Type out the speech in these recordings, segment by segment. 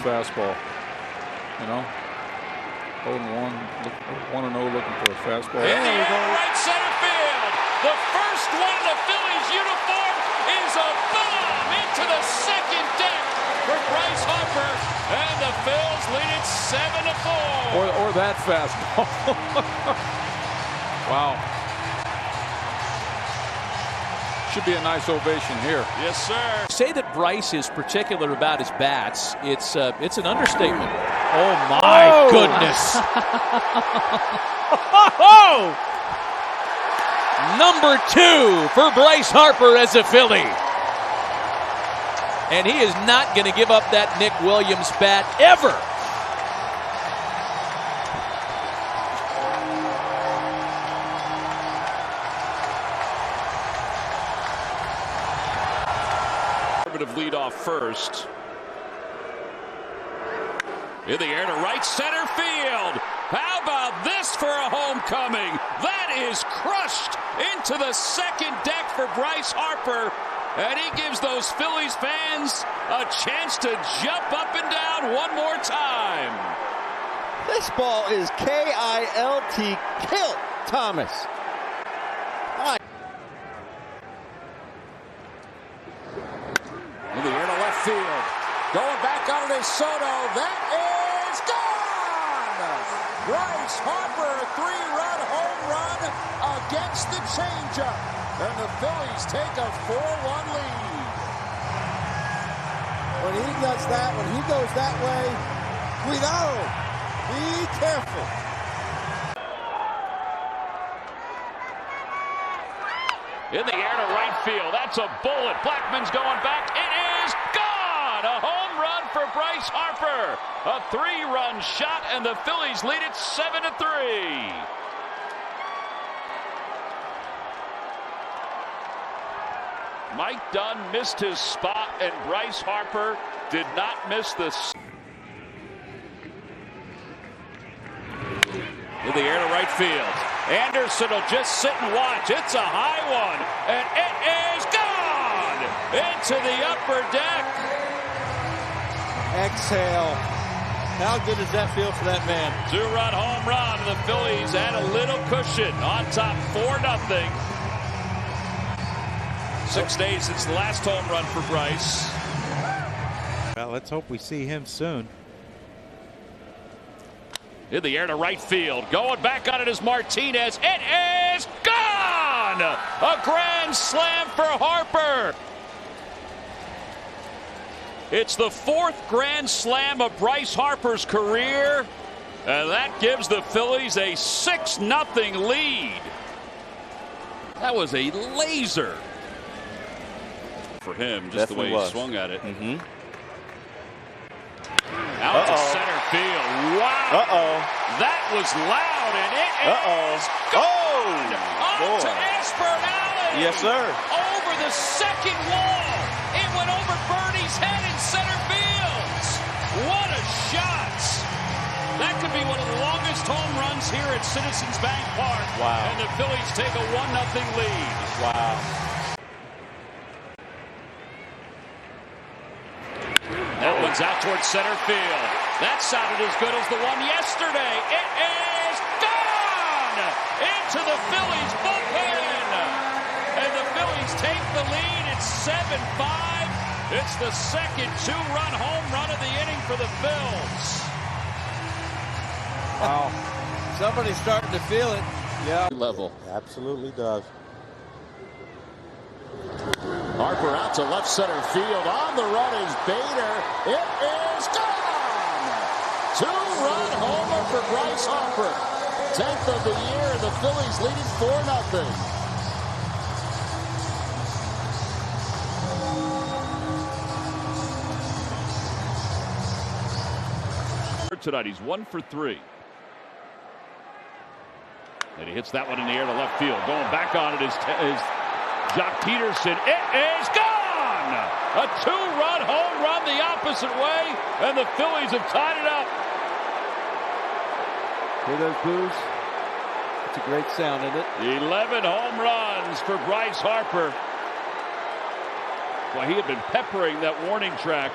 fastball. You know, 0-1, 1-0, looking for a fastball. In the air, right center field. The first one in the Phillies uniform is a bomb into the second deck for Bryce Harper, and the Phils lead it 7-4. Or that fastball. Wow. Should be a nice ovation here. Yes, sir. Say that Bryce is particular about his bats. It's an understatement. Oh my goodness! Number 2 for Bryce Harper as a Philly, and he is not going to give up that Nick Williams bat ever. Lead off first. In the air to right center field. How about this for a homecoming? That is crushed into the second deck for Bryce Harper, and he gives those Phillies fans a chance to jump up and down one more time. This ball is K-I-L-T, Kilt Thomas. In the air to left field. Going back on it is Soto. That is gone! Bryce Harper, a 3-run home run against the changeup. And the Phillies take a 4-1 lead. When he does that, when he goes that way, cuidado, be careful. In the air to right field. That's a bullet. Blackman's going back. It is gone! A home run for Bryce Harper. A 3-run shot, and the Phillies lead it 7-3. Mike Dunn missed his spot, and Bryce Harper did not miss the. In the air to right field. Anderson will just sit and watch. It's a high one, and it is gone into the upper deck. Exhale. How good does that feel for that man? 2-run home run. The Phillies add a little cushion on top 4-0. 6 days since the last home run for Bryce. Well, let's hope we see him soon. In the air to right field. Going back on it is Martinez. It is gone! A grand slam for Harper. It's the 4th grand slam of Bryce Harper's career, and that gives the Phillies a 6-0 lead. That was a laser for him, just the way he swung at it. Out to center field. Wow. That was loud, and it is gone. On to Espernales. Yes, sir. Over the second wall. It went over Bernie's head in center field. What a shot. That could be one of the longest home runs here at Citizens Bank Park. Wow. And the Phillies take a 1-0 lead. Wow. That one's out towards center field. That sounded as good as the one yesterday. It is gone into the Phillies bullpen. And the Phillies take the lead. It's 7-5. It's the second 2-run home run of the inning for the Phils. Wow. Somebody's starting to feel it. Yeah. Level. Absolutely does. Harper out to left center field. On the run is Bader. It is gone! 2-run homer for Bryce Harper. 10th of the year. The Phillies leading 4-0. Tonight he's 1 for 3. And he hits that one in the air to left field. Going back on it is Jock Peterson. It is gone! A 2-run home run the opposite way, and the Phillies have tied it up. Hear those boos? It's a great sound, isn't it? 11 home runs for Bryce Harper. Well, he had been peppering that warning track.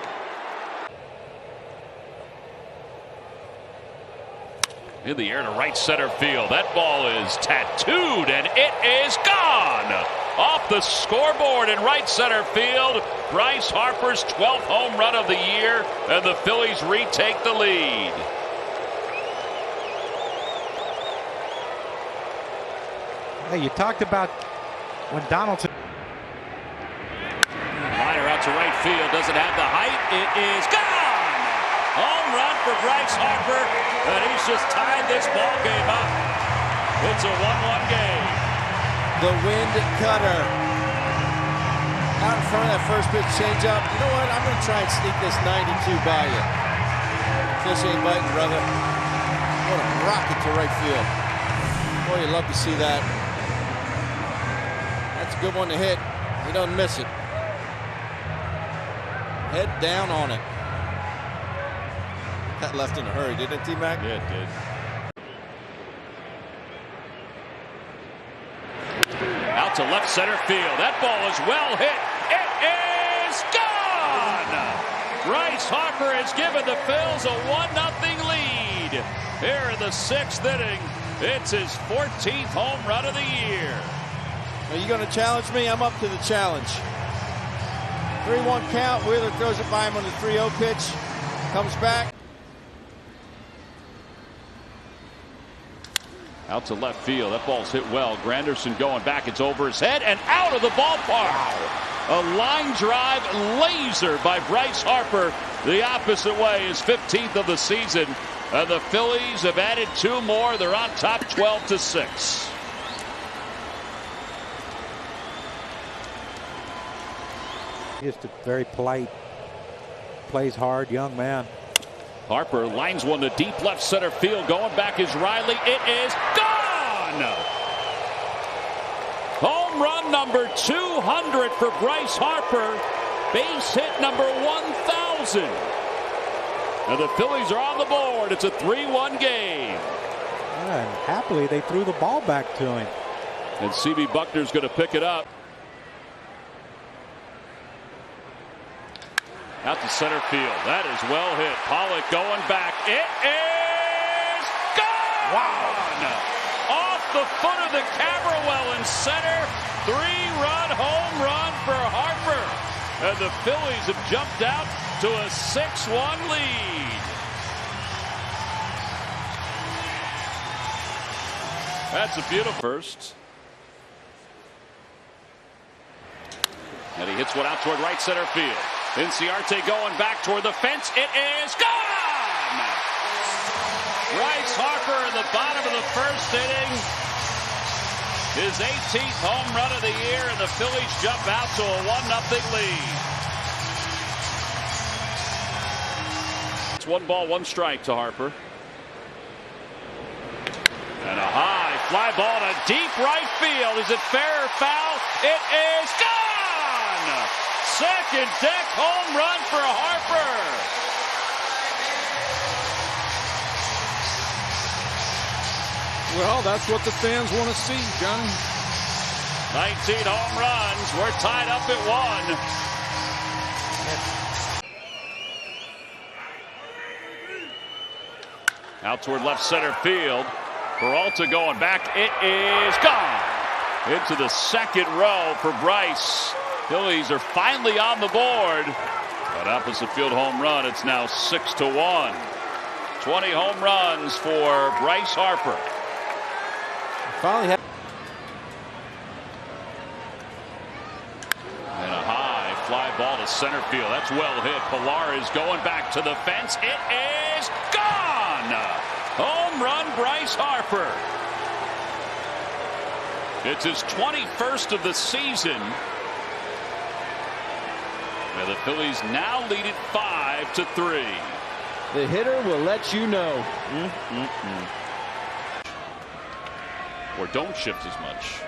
In the air to right center field. That ball is tattooed and it is gone. Off the scoreboard in right center field. Bryce Harper's 12th home run of the year, and the Phillies retake the lead. Hey, you talked about when Donaldson. Liner out to right field. Doesn't have the height. It is gone. Home run for Bryce Harper, and he's just tied this ball game up. It's a 1-1 game. The wind cutter. Out in front of that first pitch changeup. You know what? I'm going to try and sneak this 92 by you. Fish ain't biting, brother. What a rocket to right field. Boy, you'd love to see that. That's a good one to hit. He doesn't miss it. Head down on it. That left in a hurry, didn't it, T-Mac? Yeah, it did. Out to left center field. That ball is well hit. It is gone! Bryce Harper has given the Phils a 1-0 lead. Here in the 6th inning, it's his 14th home run of the year. Are you going to challenge me? I'm up to the challenge. 3-1 count. Wheeler throws it by him on the 3-0 pitch. Comes back. Out to left field. That ball's hit well. Granderson going back. It's over his head and out of the ballpark. A line drive laser by Bryce Harper. The opposite way, his 15th of the season. And the Phillies have added 2 more. They're on top 12-6. Just a very polite, plays hard young man. Harper lines one to deep left center field. Going back is Riley. It is gone! Home run number 200 for Bryce Harper. Base hit number 1,000. And the Phillies are on the board. It's a 3-1 game. Yeah, and happily they threw the ball back to him. And C.B. Buckner's going to pick it up. Out to center field. That is well hit. Pollock going back. It is gone! Wow! Off the foot of the camera well in center. 3-run home run for Harper. And the Phillies have jumped out to a 6-1 lead. That's a beautiful first. And he hits one out toward right center field. Inciarte going back toward the fence. It is gone! Bryce Harper in the bottom of the 1st inning. His 18th home run of the year, and the Phillies jump out to a 1-0 lead. It's 1 ball, 1 strike to Harper. And a high fly ball to deep right field. Is it fair or foul? It is gone! Second deck home run for Harper. Well, that's what the fans want to see, Johnny. 19 home runs. We're tied up at 1. Out toward left center field. Peralta going back. It is gone. Into the 2nd row for Bryce. Phillies are finally on the board. But opposite field home run. It's now 6-1. 20 home runs for Bryce Harper. Finally had. And a high fly ball to center field. That's well hit. Pilar is going back to the fence. It is gone! Home run, Bryce Harper. It's his 21st of the season. And the Phillies now lead it 5-3. The hitter will let you know. Or don't shift as much.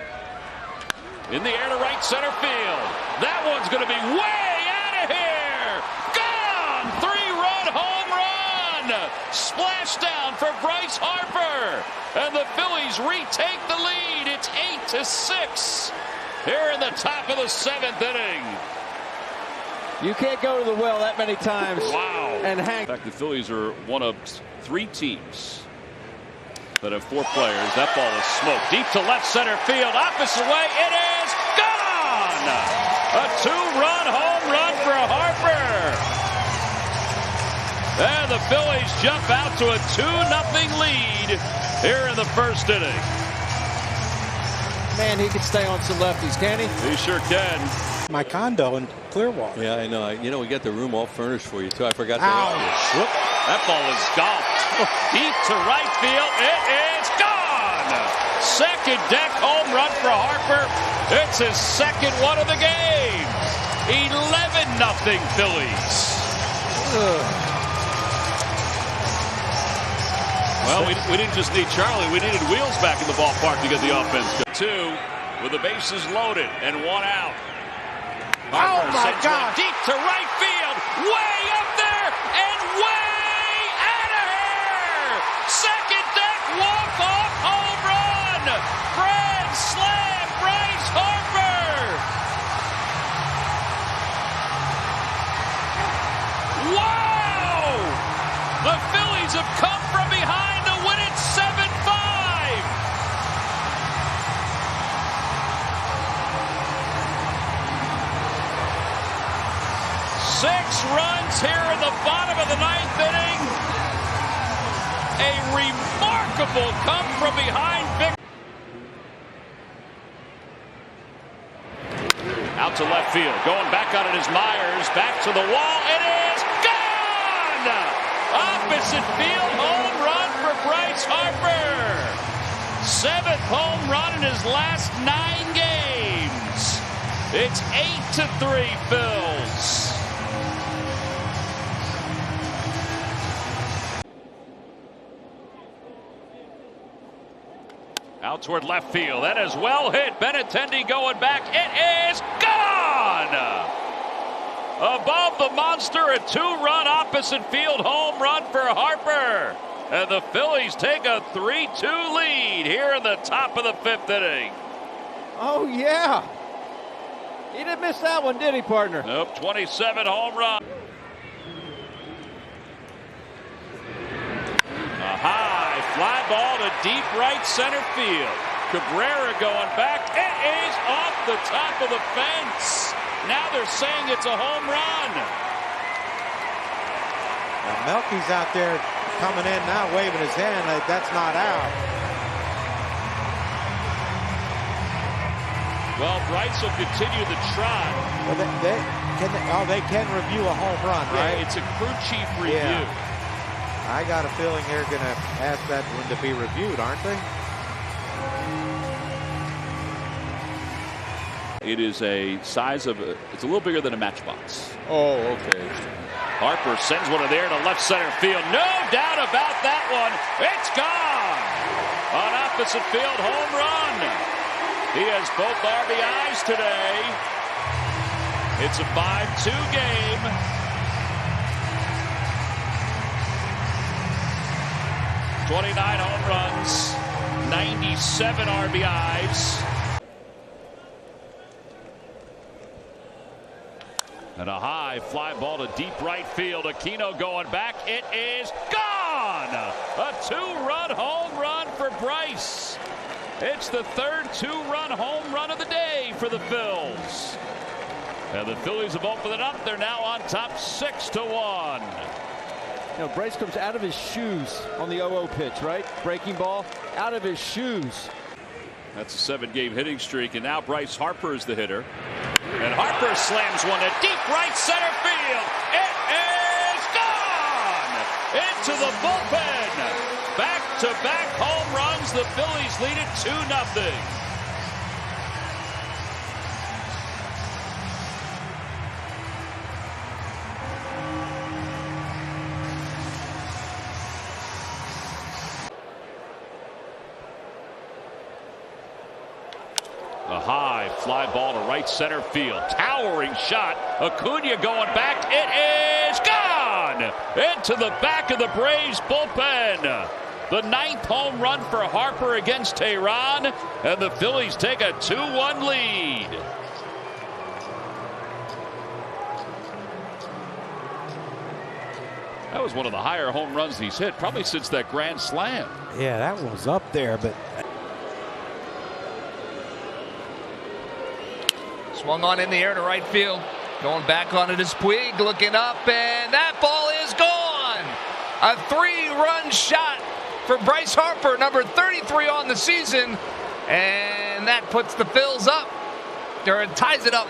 In the air to right center field. That one's going to be way out of here. Gone! 3-run home run. Splash down for Bryce Harper. And the Phillies retake the lead. It's 8-6 here in the top of the 7th inning. You can't go to the well that many times. Wow. And hang. In fact, the Phillies are one of 3 teams that have 4 players. That ball is smoked deep to left center field. Opposite way. It is gone. A 2-run home run for Harper. And the Phillies jump out to a 2-0 lead here in the first inning. Man, he can stay on some lefties, can he? He sure can. My condo in Clearwater. Yeah, I know. You know, we got the room all furnished for you, too. I forgot to Ow. ask you. Whoop. That ball is golfed. Deep to right field. It is gone. Second deck home run for Harper. It's his second one of the game. 11-0 Phillies. Well, we didn't just need Charlie. We needed Wheels back in the ballpark to get the offense. 2 with the bases loaded and 1 out. Harper my sends God. one deep to right field. Way up there and way out of here. Second deck walk-off home run. Grand slam Bryce Harper. Wow! The Phillies have come from behind to win it 7-5. 6 runs here in the bottom of the 9th inning. A remarkable come from behind victory. Out to left field. Going back on it is Myers. Back to the wall. It is gone! Opposite field home run for Bryce Harper. 7th home run in his last 9 games. It's 8-3 Phils. Out toward left field. That is well hit. Benintendi going back. It is gone! Above the monster, a 2-run opposite field home run for Harper. And the Phillies take a 3-2 lead here in the top of the 5th inning. Oh, yeah. He didn't miss that one, did he, partner? Nope, 27 home run. A high fly ball to deep right center field. Cabrera going back. It is off the top of the fence. Now they're saying it's a home run. Now Melky's out there coming in now, waving his hand like that's not out. Well, Bryce will continue the trot. Well, they can review a home run, right? Yeah, it's a crew chief review. Yeah. I got a feeling they're going to ask that one to be reviewed, aren't they? It is a size of, it's a little bigger than a matchbox. Oh, okay. Harper sends one to there to left center field. No doubt about that one. It's gone. An opposite field home run. He has both RBIs today. It's a 5-2 game. 29 home runs, 97 RBIs. And a high fly ball to deep right field. Aquino going back. It is gone! A 2-run home run for Bryce. It's the 3rd 2-run home run of the day for the Phils. And the Phillies have opened it up. They're now on top 6-1. You know, Bryce comes out of his shoes on the 0-0 pitch, right? Breaking ball out of his shoes. That's a 7-game hitting streak, and now Bryce Harper is the hitter. And Harper slams one to deep right center field. It is gone! Into the bullpen. Back-to-back home runs. The Phillies lead it 2-0. A high fly ball to right center field. Towering shot. Acuna going back. It is gone! Into the back of the Braves bullpen. The 9th home run for Harper against Tehran. And the Phillies take a 2-1 lead. That was one of the higher home runs he's hit, probably since that grand slam. Yeah, that one was up there, but Swung on in the air to right field. Going back on it is Puig, looking up, and that ball is gone. A 3-run shot for Bryce Harper, number 33 on the season, and that puts the Phils up, or ties it up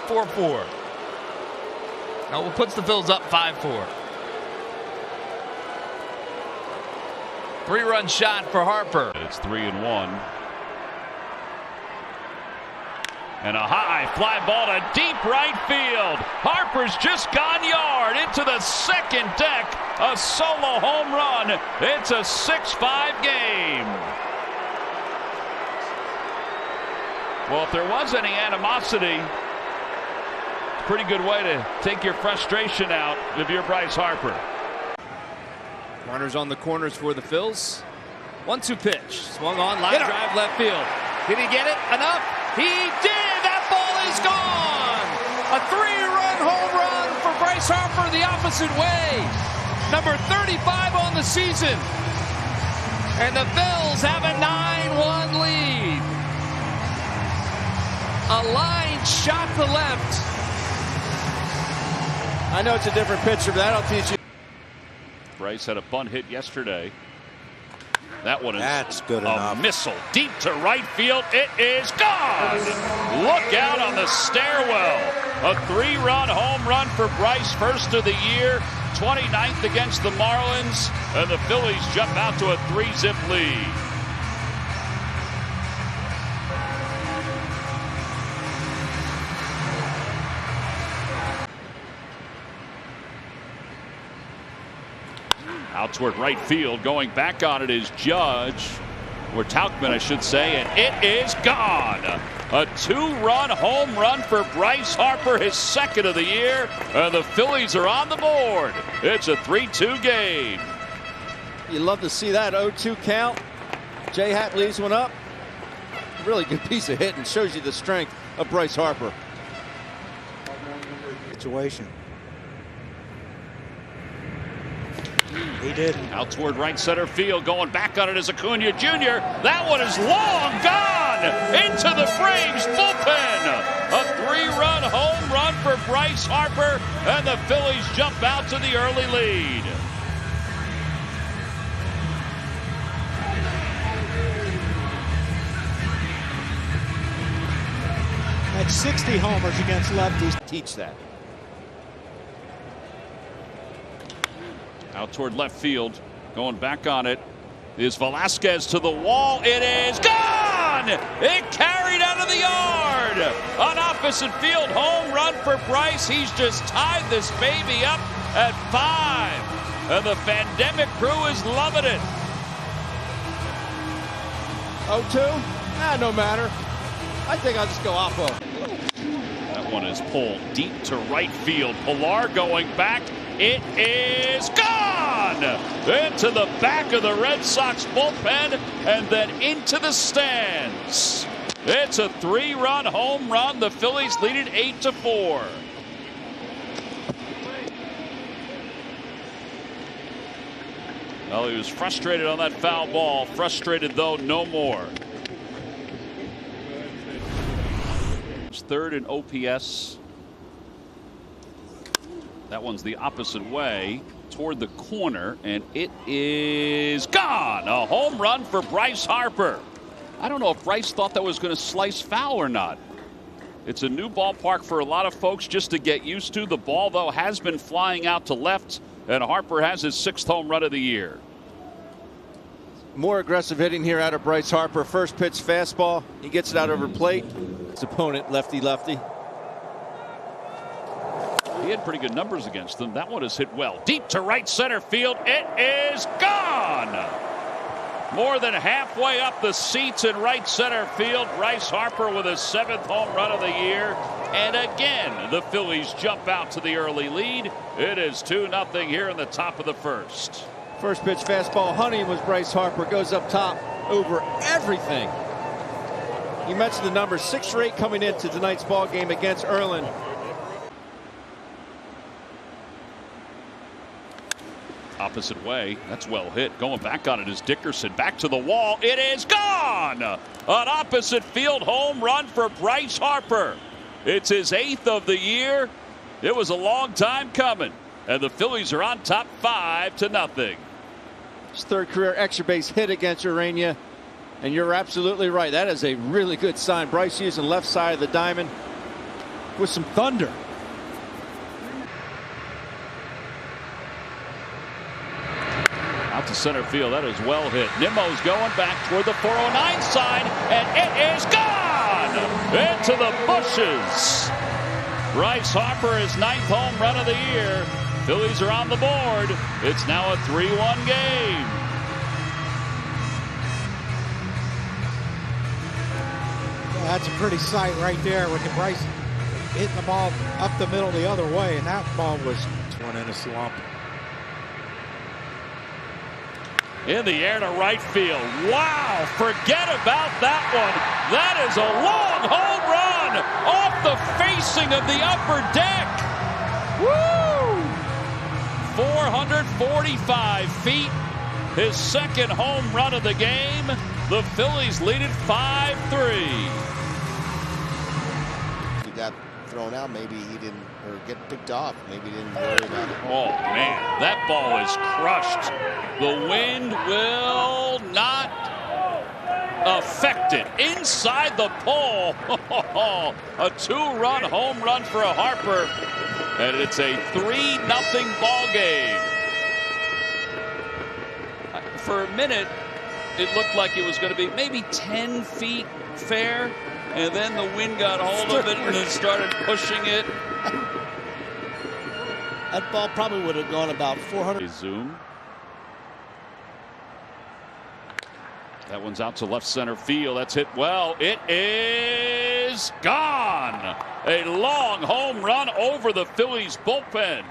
4-4. No, it puts the Phils up 5-4. 3-run shot for Harper. It's 3-1. And a high fly ball to deep right field. Harper's just gone yard into the second deck. A solo home run. It's a 6-5 game. Well, if there was any animosity, pretty good way to take your frustration out if you're Bryce Harper. Runners on the corners for the Phils. 1-2 pitch. Swung on, line drive left field. Did he get it? Enough? He did! That ball is gone! A 3-run home run for Bryce Harper the opposite way. Number 35 on the season. And the Phils have a 9-1 lead. A line shot to left. I know it's a different pitcher, but that'll teach you. Bryce had a bunt hit yesterday. That one is that's good enough. A missile deep to right field. It is gone. Look out on the stairwell. A 3-run home run for Bryce, first of the year. 29th against the Marlins. And the Phillies jump out to a 3-zip lead. Out toward right field, going back on it is Judge, or Tauchman, I should say, and it is gone. A 2-run home run for Bryce Harper, his second of the year, and the Phillies are on the board. It's a 3-2 game. You love to see that 0-2 count. J-Hat leaves one up. Really good piece of hitting. Shows you the strength of Bryce Harper. situation. He didn't. Out toward right center field, going back on it is Acuna Jr. That one is long gone into the Braves bullpen. A 3-run home run for Bryce Harper, and the Phillies jump out to the early lead. Had 60 homers against lefties. Teach that. Out toward left field, going back on it is Velasquez to the wall. It is gone! It carried out of the yard. An opposite field home run for Bryce. He's just tied this baby up at 5. And the pandemic crew is loving it. 0-2? No matter. I think I'll just go oppo. That one is pulled deep to right field. Pilar going back. It is gone! Into the back of the Red Sox bullpen and then into the stands. It's a 3-run home run. The Phillies lead it 8-4. Well, he was frustrated on that foul ball. Frustrated, though, no more. He's third in OPS. That one's the opposite way toward the corner, and it is gone. A home run for Bryce Harper. I don't know if Bryce thought that was going to slice foul or not. It's a new ballpark for a lot of folks just to get used to. The ball, though, has been flying out to left, and Harper has his 6th home run of the year. More aggressive hitting here out of Bryce Harper. First pitch fastball. He gets it out over plate. His opponent, lefty-lefty. He had pretty good numbers against them. That one is hit well. Deep to right center field. It is gone. More than halfway up the seats in right center field. Bryce Harper with his 7th home run of the year. And again, the Phillies jump out to the early lead. It is 2-0 here in the top of the first. First pitch fastball. Hunting was Bryce Harper. Goes up top over everything. You mentioned the number 6 for 8 coming into tonight's ball game against Erlin. opposite way. That's well hit. Going back on it is Dickerson. Back to the wall. It is gone. An opposite field home run for Bryce Harper. It's his 8th of the year. It was a long time coming. And the Phillies are on top 5-0. His 3rd career extra base hit against Urania. And you're absolutely right. That is a really good sign. Bryce using left side of the diamond with some thunder. Out to center field. That is well hit. Nimmo's going back toward the 409 side, and it is gone into the bushes. Bryce Harper, his 9th home run of the year. Phillies are on the board. It's now a 3-1 game. Well, that's a pretty sight right there with the Bryce hitting the ball up the middle the other way, and that ball was one in a slump. In the air to right field. Wow, forget about that one. That is a long home run off the facing of the upper deck. Woo! 445 feet. His 2nd home run of the game. The Phillies lead it 5-3. He got thrown out. Maybe he didn't, or get picked off. Maybe he didn't worry about it. Oh, man, that ball is crushed. The wind will not affect it. Inside the pole. A 2-run home run for Harper. And it's a 3-0 ball game. For a minute, it looked like it was going to be maybe 10 feet fair. And then the wind got hold of it and then started pushing it. That ball probably would have gone about 400. Zoom. That one's out to left center field. That's hit well. It is gone. A long home run over the Phillies bullpen.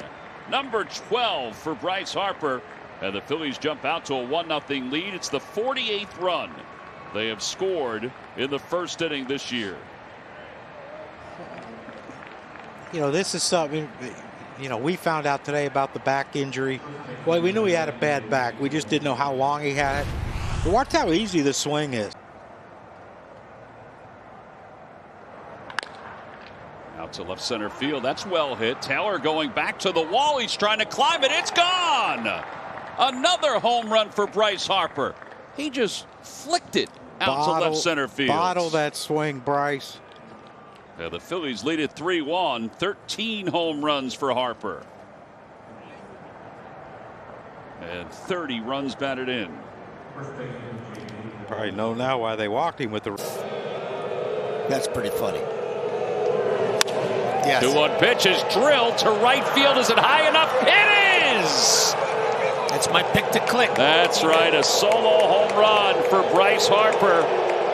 Number 12 for Bryce Harper. And the Phillies jump out to a 1-0 lead. It's the 48th run they have scored in the 1st inning this year. You know, this is something, you know, we found out today about the back injury. Well, we knew he had a bad back. We just didn't know how long he had it. But watch how easy the swing is. Out to left center field. That's well hit. Taylor going back to the wall. He's trying to climb it. It's gone. Another home run for Bryce Harper. He just flicked it out to left center field. Bottle that swing, Bryce. Yeah, the Phillies lead it 3-1. 13 home runs for Harper. And 30 runs batted in. Probably know now why they walked him with the. That's pretty funny. Yes. 2-1 pitch is drilled to right field. Is it high enough? It is! That's my pick to click. That's right, a solo home run for Bryce Harper.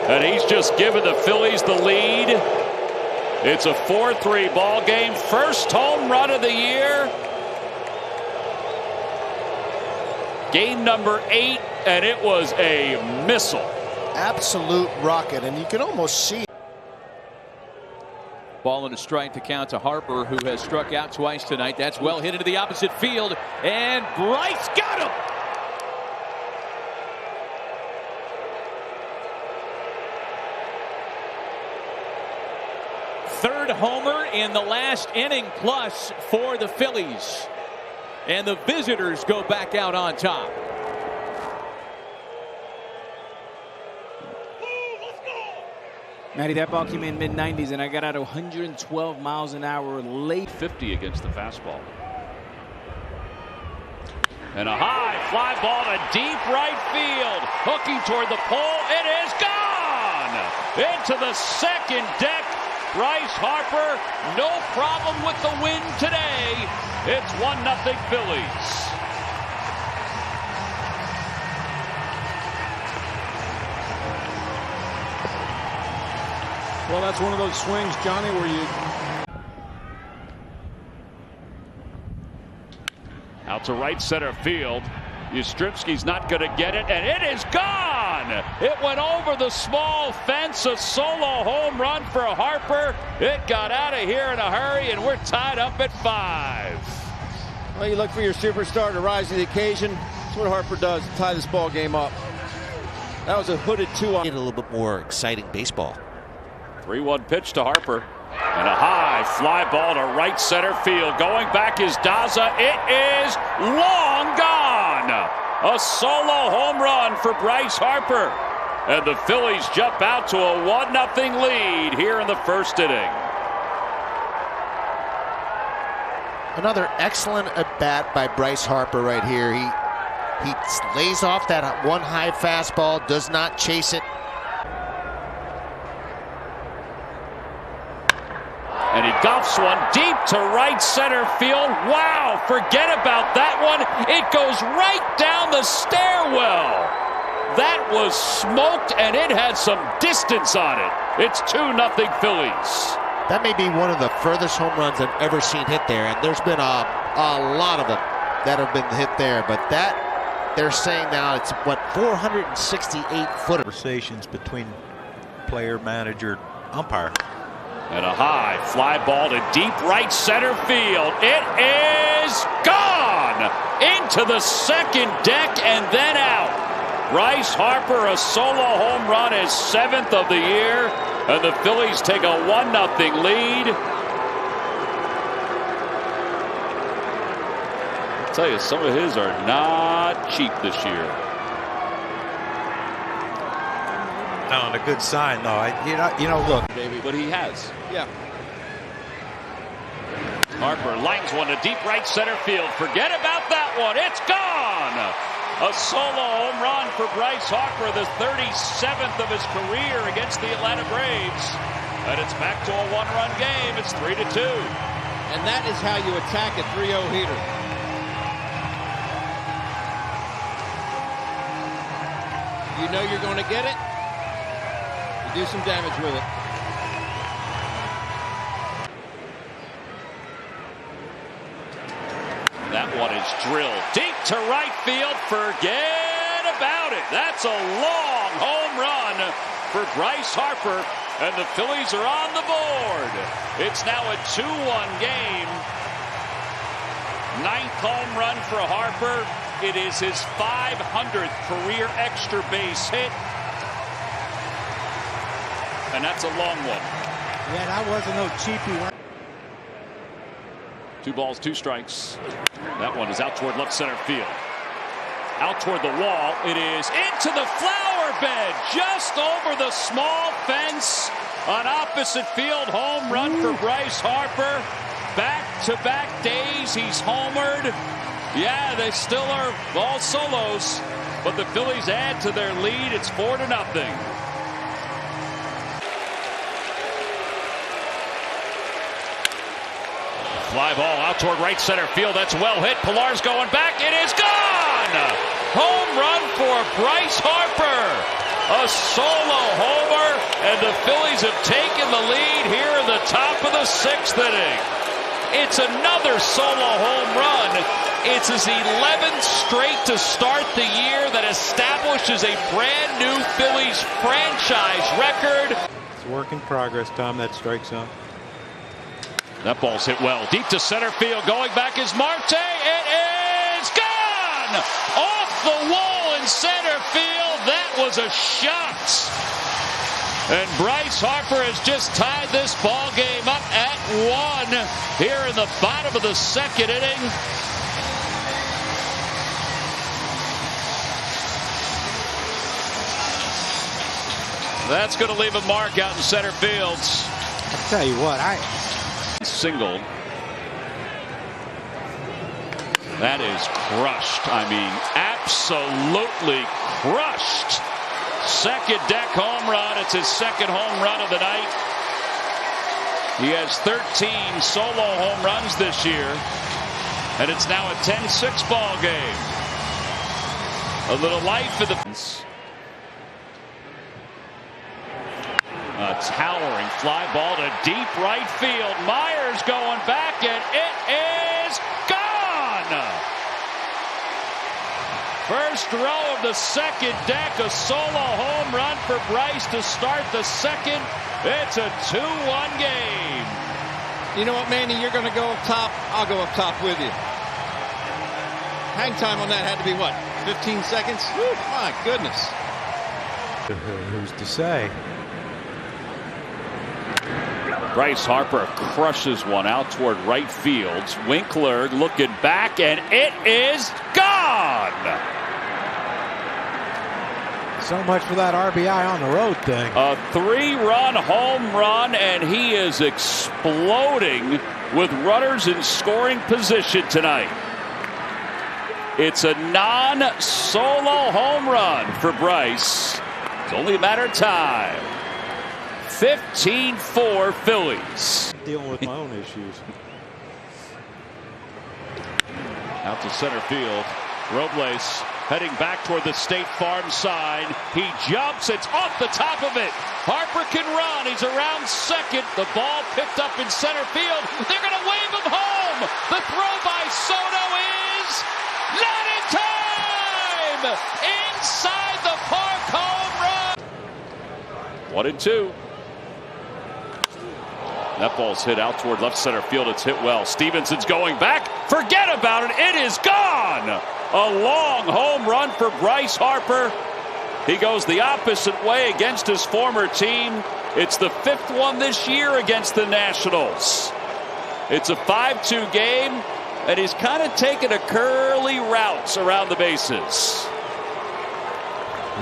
And he's just given the Phillies the lead. It's a 4-3 ball game. 1st home run of the year. Game number 8, and it was a missile. Absolute rocket, and you can almost see. Ball and a strike to count to Harper, who has struck out twice tonight. That's well hit into the opposite field, and Bryce got him. Third homer in the last inning plus for the Phillies. And the visitors go back out on top. Matty, that ball came in mid-90s, and I got out 112 miles an hour late. 50 against the fastball. And a high fly ball to deep right field. Hooking toward the pole. It is gone! Into the 2nd deck. Bryce Harper, no problem with the win today. It's 1-0 Phillies. Well, that's one of those swings, Johnny, where you. Out to right center field. Yastrzemski's not going to get it, and it is gone! It went over the small fence, a solo home run for Harper. It got out of here in a hurry, and we're tied up at 5. Well, you look for your superstar to rise to the occasion. That's what Harper does, tie this ball game up. That was a hooded 2-on. A little bit more exciting baseball. 3-1 pitch to Harper. And a high fly ball to right center field. Going back is Daza. It is long gone. A solo home run for Bryce Harper. And the Phillies jump out to a 1-0 lead here in the first inning. Another excellent at-bat by Bryce Harper right here. He lays off that one high fastball, does not chase it. And he golfs one deep to right center field. Wow, forget about that one. It goes right down the stairwell. That was smoked, and it had some distance on it. It's 2-0 Phillies. That may be one of the furthest home runs I've ever seen hit there, and there's been a lot of them that have been hit there, but that, they're saying now it's, what, 468-footer. Conversations between player, manager, umpire. And a high fly ball to deep right center field. It is gone into the second deck and then out. Bryce Harper, a solo home run, his 7th of the year, and the Phillies take a 1-0 lead. I'll tell you, some of his are not cheap this year. No, and a good sign, though. You know, look. But he has. Yeah. Harper lines one to deep right center field. Forget about that one. It's gone. A solo home run for Bryce Harper, the 37th of his career against the Atlanta Braves. And it's back to a 1-run game. It's 3-2. And that is how you attack a 3-0 heater. You know you're going to get it. You do some damage with it. That one is drilled deep to right field. Forget about it. That's a long home run for Bryce Harper, and the Phillies are on the board. It's now a 2-1 game. 9th home run for Harper. It is his 500th career extra base hit. And that's a long one. Yeah, that wasn't no cheapie one. 2 balls, 2 strikes. That one is out toward left center field. Out toward the wall. It is into the flower bed. Just over the small fence. An opposite field home run for Bryce Harper. Back-to-back days he's homered. Yeah, they still are all solos. But the Phillies add to their lead. It's 4-0. Fly ball out toward right center field. That's well hit. Pilar's going back. It is gone! Home run for Bryce Harper. A solo homer, and the Phillies have taken the lead here in the top of the 6th inning. It's another solo home run. It's his 11th straight to start the year that establishes a brand new Phillies franchise record. It's a work in progress, Tom, that strike zone. That ball's hit well. Deep to center field. Going back is Marte. It is gone! Off the wall in center field. That was a shot. And Bryce Harper has just tied this ball game up at 1 here in the bottom of the 2nd inning. That's going to leave a mark out in center field. I'll tell you what, Single. That is crushed. I mean, absolutely crushed. Second deck home run. It's his 2nd home run of the night. He has 13 solo home runs this year. And it's now a 10-6 ball game. A little life in the... A towering fly ball to deep right field. Myers going back, and it is gone! First row of the 2nd deck, a solo home run for Bryce to start the 2nd. It's a 2-1 game. You know what, Manny? You're going to go up top. I'll go up top with you. hang time on that had to be what? 15 seconds? Woo, my goodness. Who's to say? Bryce Harper crushes one out toward right field. Winkler looking back, and it is gone. So much for that RBI on the road thing. A 3-run home run, and he is exploding with runners in scoring position tonight. It's a non-solo home run for Bryce. It's only a matter of time. 15-4 Phillies. Dealing with my own issues. Out to center field. Robles heading back toward the State Farm sign. He jumps. It's off the top of it. Harper can run. He's around second. The ball picked up in center field. They're going to wave him home. The throw by Soto is not in time. Inside the park home run. 1-2. That ball's hit out toward left center field. It's hit well. Stevenson's going back. Forget about it. It is gone. A long home run for Bryce Harper. He goes the opposite way against his former team. It's the 5th one this year against the Nationals. It's a 5-2 game, and he's kind of taking a curly route around the bases.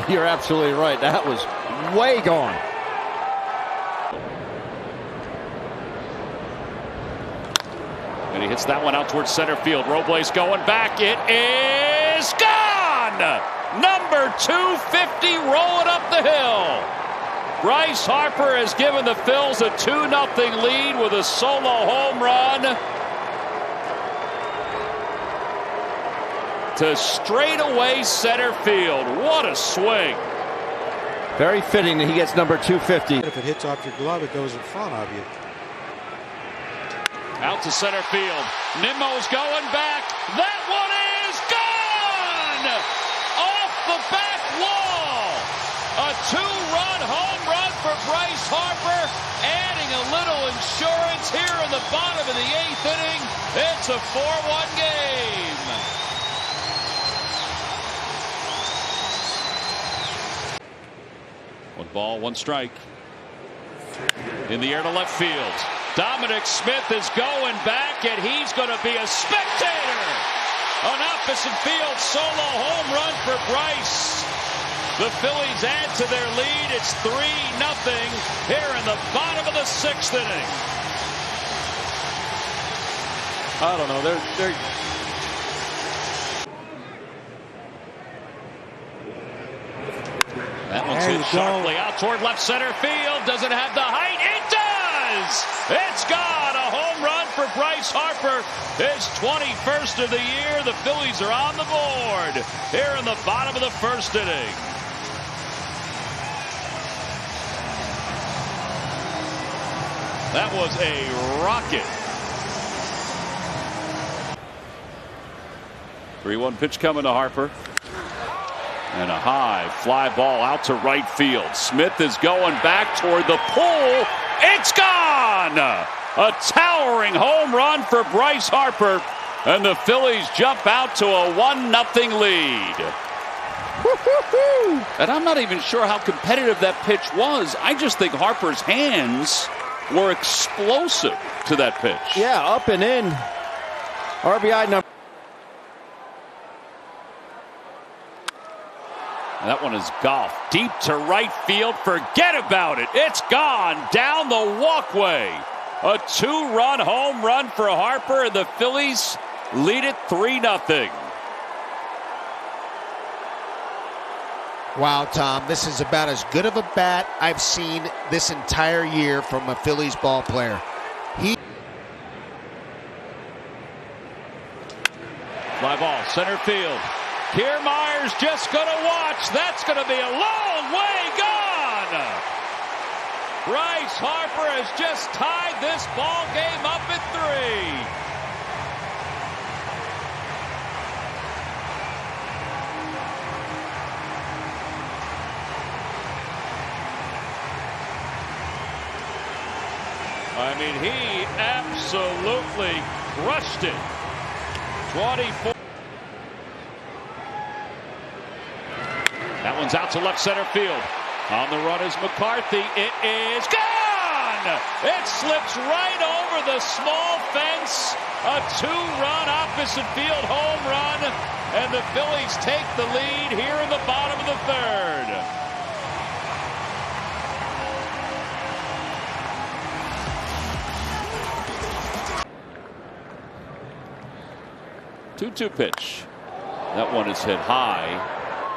You're absolutely right. That was way gone. And he hits that one out towards center field. Robles going back. It is gone! Number 250 rolling up the hill. Bryce Harper has given the Phils a 2-0 lead with a solo home run to straightaway center field. What a swing. Very fitting that he gets number 250. If it hits off your glove, it goes in front of you. Out to center field. Nimmo's going back. That one is gone! Off the back wall. A 2-run home run for Bryce Harper, adding a little insurance here in the bottom of the 8th inning. It's a 4-1 game. One ball, one strike. In the air to left field. Dominic Smith is going back, and he's going to be a spectator. An opposite field solo home run for Bryce. The Phillies add to their lead. It's 3-0 here in the bottom of the 6th inning. I don't know. They're That one's hit sharply out toward left center field. Does it have the height? It does! It's gone. A home run for Bryce Harper. His 21st of the year. The Phillies are on the board here in the bottom of the 1st inning. That was a rocket. 3-1 pitch coming to Harper. And a high fly ball out to right field. Smith is going back toward the pool. It's gone! A towering home run for Bryce Harper. And the Phillies jump out to a 1-0 lead. And I'm not even sure how competitive that pitch was. I just think Harper's hands were explosive to that pitch. Yeah, up and in. RBI number. That one is golf deep to right field. Forget about it. It's gone down the walkway. A 2-run home run for Harper, and the Phillies lead it 3-0. Wow, Tom, this is about as good of a bat I've seen this entire year from a Phillies ball player. Fly ball, center field. Kiermaier's just going to watch. That's going to be a long way gone. Bryce Harper has just tied this ball game up at 3. I mean, he absolutely crushed it. 24. That one's out to left center field. On the run is McCarthy. It is gone! It slips right over the small fence. A two-run opposite field home run. And the Phillies take the lead here in the bottom of the third. Two-two pitch. That one is hit high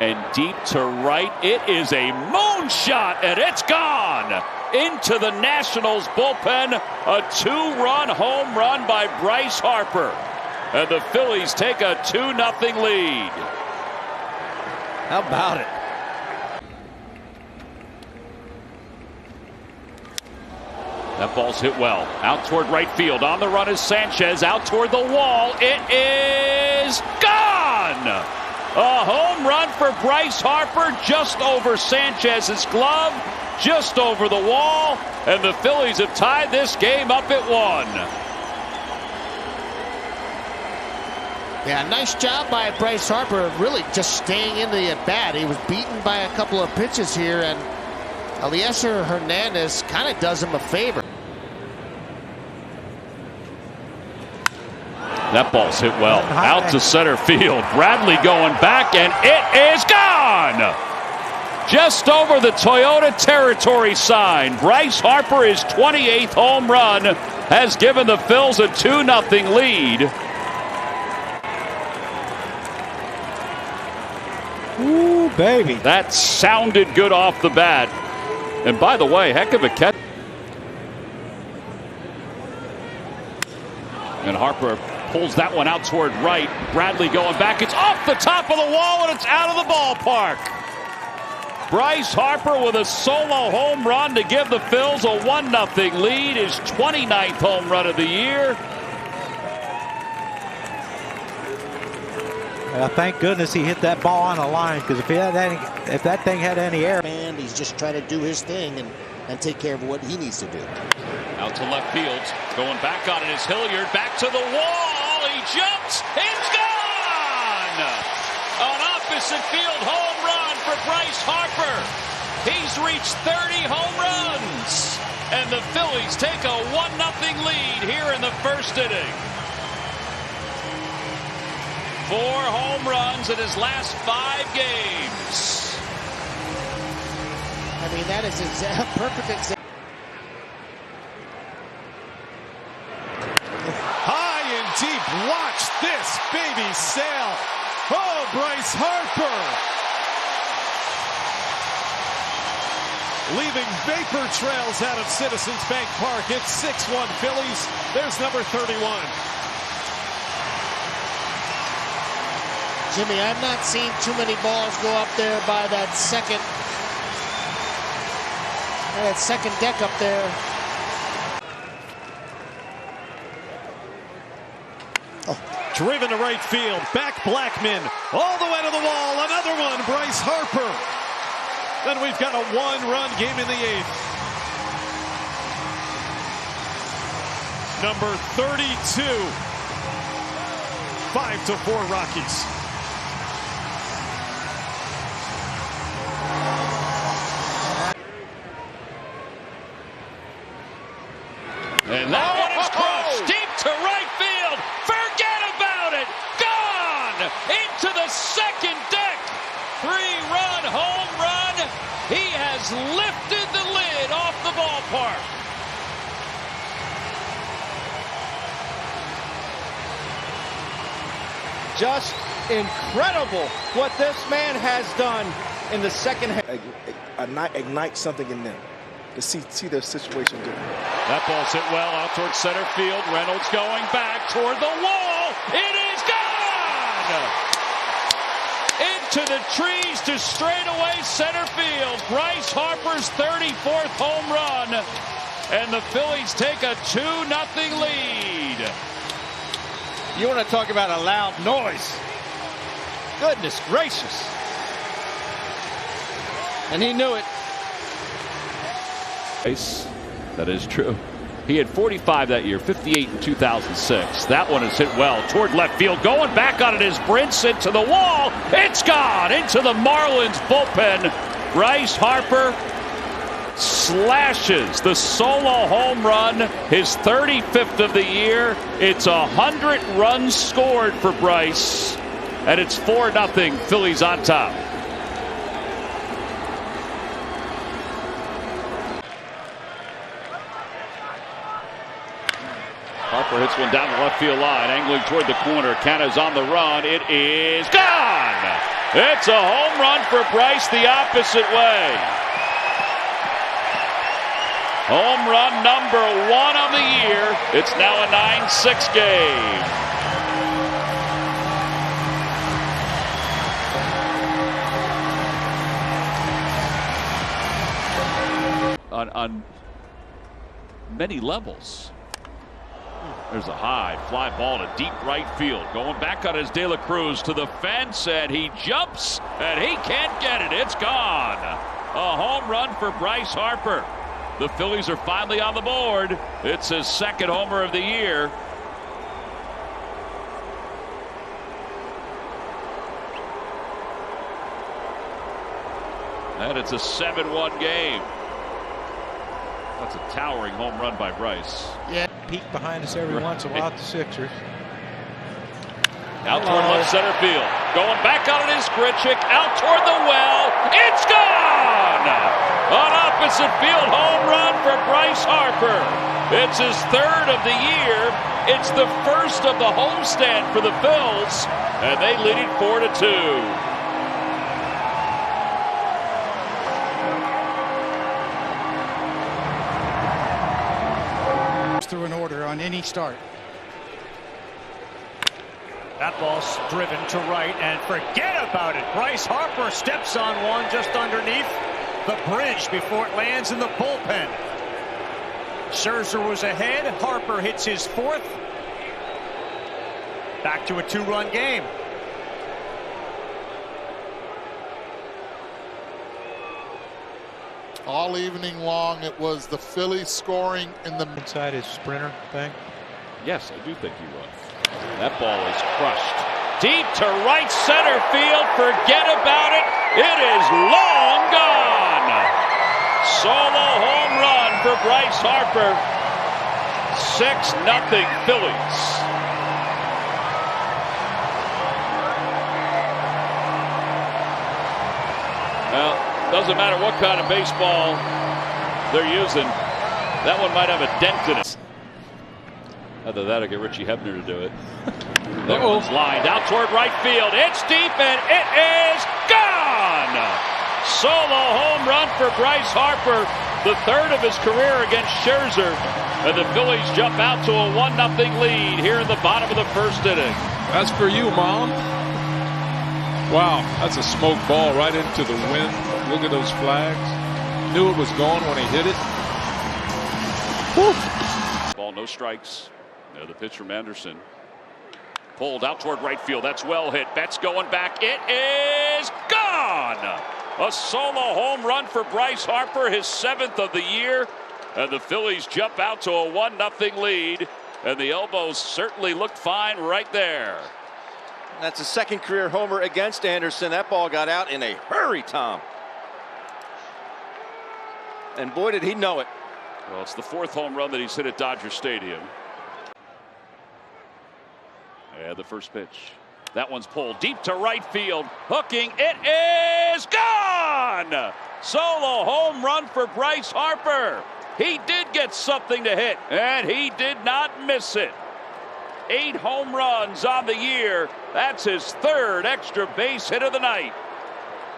and deep to right. It is a moonshot, and it's gone into the Nationals bullpen. A two-run home run by Bryce Harper. And the Phillies take a 2-0 lead. How about it? That ball's hit well. Out toward right field. On the run is Sanchez. Out toward the wall. It is gone! A home run for Bryce Harper just over Sanchez's glove. Just over the wall. And the Phillies have tied this game up at 1. Yeah, nice job by Bryce Harper, really just staying in the at-bat. He was beaten by a couple of pitches here, and Eliezer Hernandez kind of does him a favor. That ball's hit well. Out to center field. Bradley going back, and it is gone! Just over the Toyota territory sign. Bryce Harper, his 28th home run, has given the Phils a 2-0 lead. Ooh, baby. That sounded good off the bat. And by the way, heck of a catch. And Harper pulls that one out toward right. Bradley going back. It's off the top of the wall, and it's out of the ballpark. Bryce Harper with a solo home run to give the Phils a 1-0 lead. His 29th home run of the year. Thank goodness he hit that ball on a line, because if that thing had any air. And he's just trying to do his thing and take care of what he needs to do. Out to left field. Going back on it is Hilliard. Back to the wall. He jumps. It's gone! An opposite field home run for Bryce Harper. He's reached 30 home runs. And the Phillies take a 1-0 lead here in the first inning. 4 home runs in his last 5 games. I mean, that is a perfect example. High and deep, watch this baby sail. Oh, Bryce Harper. Leaving vapor trails out of Citizens Bank Park. It's 6-1 Phillies. There's number 31. Jimmy, I've not seen too many balls go up there by that second deck up there. Oh. Driven to right field. Back Blackman. All the way to the wall. Another one, Bryce Harper. Then we've got a 1-run game in the 8th. Number 32. 5-4 Rockies. And that one is crossed deep to right field. Forget about it. Gone into the second deck. 3-run home run. He has lifted the lid off the ballpark. Just incredible what this man has done in the second half. Ignite something in them to see their situation different. That ball's hit well out toward center field. Reynolds going back toward the wall. It is gone! Into the trees to straightaway center field. Bryce Harper's 34th home run. And the Phillies take a 2-0 lead. You want to talk about a loud noise. Goodness gracious. And he knew it. That is true. He had 45 that year, 58 in 2006. That one is hit well toward left field. Going back on it is Bryce into the wall. It's gone into the Marlins bullpen. Bryce Harper slashes the solo home run, his 35th of the year. It's 100 runs scored for Bryce, and it's 4-0. Phillies on top. Harper hits one down the left field line, angling toward the corner. Canna's on the run. It is gone. It's a home run for Bryce the opposite way. Home run number 1 on the year. It's now a 9-6 game. On many levels. There's a high fly ball to deep right field. Going back on his De La Cruz to the fence, and he jumps, and he can't get it. It's gone. A home run for Bryce Harper. The Phillies are finally on the board. It's his 2nd homer of the year. And it's a 7-1 game. That's a towering home run by Bryce. Yeah, peek behind us every once in a while at the Sixers. Out toward left center field. Going back on it is Grichuk. Out toward the well. It's gone! An opposite field home run for Bryce Harper. It's his 3rd of the year. It's the 1st of the homestand for the Phils, and they lead it 4-2. Through an order on any start. That ball's driven to right, and forget about it. Bryce Harper steps on one just underneath the bridge before it lands in the bullpen. Scherzer was ahead. Harper hits his 4th. Back to a 2-run game. All evening long, it was the Phillies scoring in the inside his sprinter thing. Yes, I do think he was. That ball is crushed. Deep to right center field. Forget about it. It is long gone. Solo home run for Bryce Harper. 6-0 Phillies. Well, doesn't matter what kind of baseball they're using. That one might have a dent in it. Either that or get Richie Hebner to do it. That one's lined out toward right field. It's deep and it is gone! Solo home run for Bryce Harper. The 3rd of his career against Scherzer. And the Phillies jump out to a 1-0 lead here in the bottom of the 1st inning. That's for you, Mom. Wow, that's a smoke ball right into the wind. Look at those flags. Knew it was gone when he hit it. Woo. Ball, no strikes. Now the pitch from Anderson. Pulled out toward right field. That's well hit. Betts going back. It is gone! A solo home run for Bryce Harper, his 7th of the year. And the Phillies jump out to a 1-0 lead. And the elbows certainly looked fine right there. That's a 2nd career homer against Anderson. That ball got out in a hurry, Tom. And boy, did he know it. Well, it's the 4th home run that he's hit at Dodger Stadium. And the first pitch. That one's pulled deep to right field. Hooking. It is gone! Solo home run for Bryce Harper. He did get something to hit, and he did not miss it. 8 home runs on the year. That's his 3rd extra base hit of the night.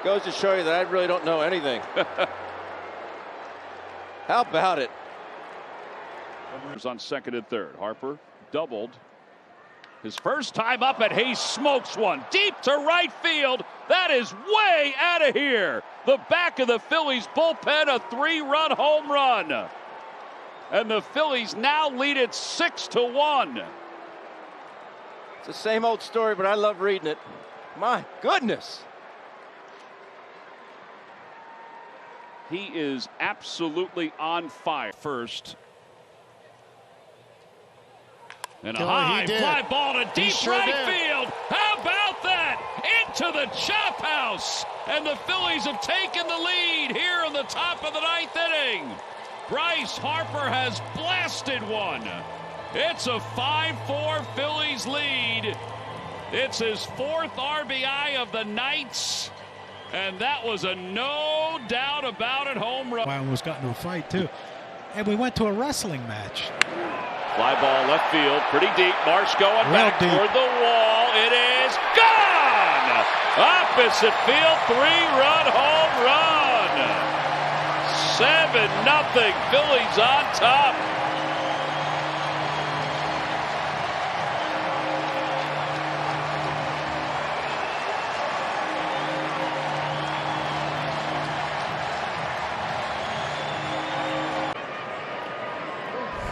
Goes to show you that I really don't know anything. How about it? On 2nd and 3rd. Harper doubled. His first time up, and he smokes one deep to right field. That is way out of here. The back of the Phillies bullpen, a 3-run home run. And the Phillies now lead it 6-1. It's the same old story, but I love reading it. My goodness. He is absolutely on fire. First, And a high fly ball to deep right field. How about that? Into the chop house. And the Phillies have taken the lead here in the top of the 9th inning. Bryce Harper has blasted one. It's a 5-4 Phillies lead. It's his 4th RBI of the night. And that was a no doubt about it home run. I almost got into a fight, too. And we went to a wrestling match. Fly ball left field, pretty deep. Marsh going back toward the wall. It is gone! Opposite field, 3-run home run. 7-0, Phillies on top.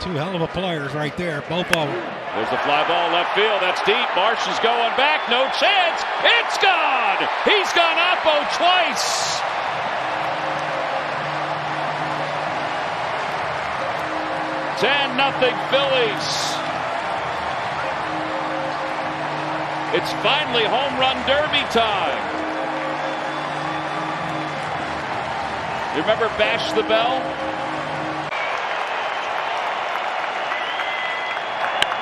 Two hell of a players right there, both of them. There's the fly ball left field. That's deep. Marsh is going back. No chance. It's gone. He's gone oppo twice. Nothing Phillies. It's finally home run derby time. You remember Bash the Bell?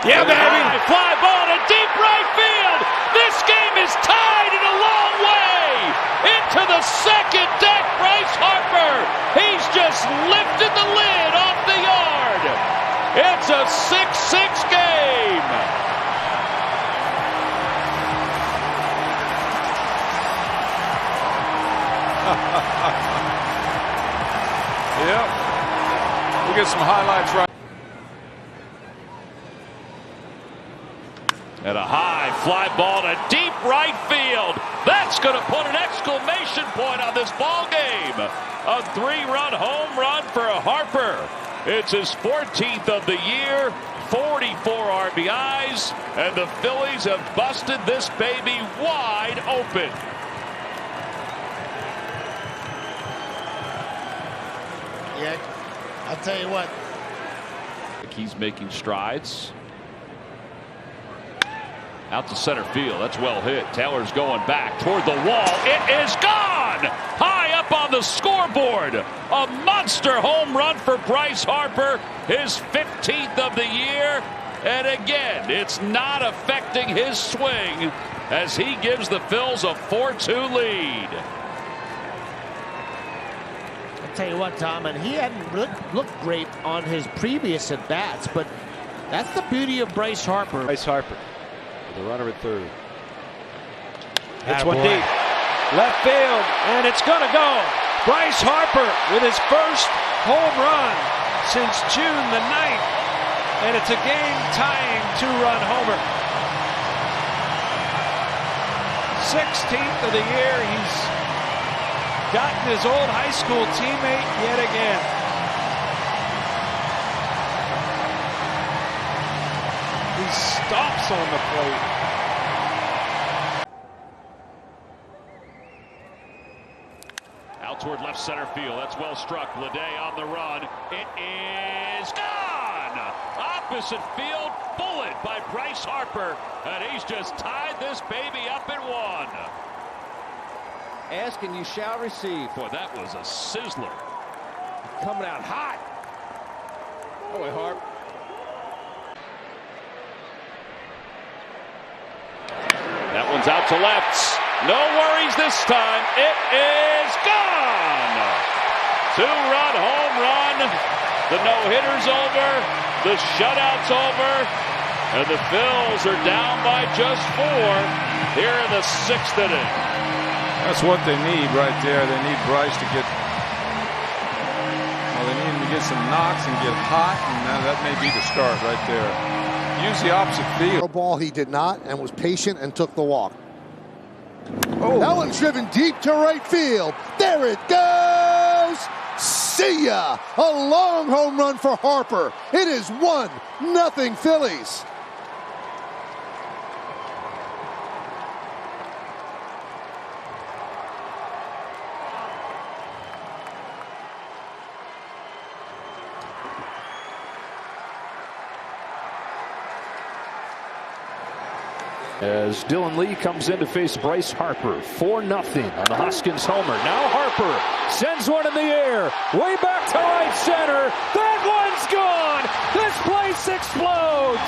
Yeah, baby! Fly ball to deep right field. This game is tied in a long way. Into the second deck, Bryce Harper. He's just lifted the lid off the yard. It's a 6-6 game. Yep. We'll get some highlights right. And a high fly ball to deep right field. That's going to put an exclamation point on this ball game. A 3-run home run for Harper. It's his 14th of the year, 44 RBIs, and the Phillies have busted this baby wide open. Yeah, I'll tell you what. He's making strides. Out to center field. That's well hit. Taylor's going back toward the wall. It is gone! High up on the scoreboard. A monster home run for Bryce Harper. His 15th of the year. And again, it's not affecting his swing as he gives the Phils a 4-2 lead. I'll tell you what, Tom, and he hadn't looked great on his previous at-bats, but that's the beauty of Bryce Harper. Bryce Harper. The runner at third. It's one deep. Left field, and it's going to go. Bryce Harper with his first home run since June the 9th. And it's a game-tying 2-run homer. 16th of the year. He's gotten his old high school teammate yet again. He stomps on the plate. Out toward left center field. That's well struck. Leday on the run. It is gone. Opposite field. Bullet by Bryce Harper. And he's just tied this baby up at 1. Ask and you shall receive. Boy, that was a sizzler. Coming out hot. Oh, wait, Harp. That one's out to left. No worries this time. It is gone. 2-run home run. The no-hitter's over. The shutout's over. And the Phils are down by just 4 here in the 6th inning. That's what they need right there. They need Bryce to get, well, they need him to get some knocks and get hot, and that may be the start right there. Use the opposite field. Ball he did not, and was patient and took the walk. Oh, that one's driven deep to right field. There it goes. See ya! A long home run for Harper. It is 1-0 Phillies. As Dylan Lee comes in to face Bryce Harper. 4-0 on the Hoskins homer. Now Harper sends one in the air. Way back to right center. That one's gone. This place explodes.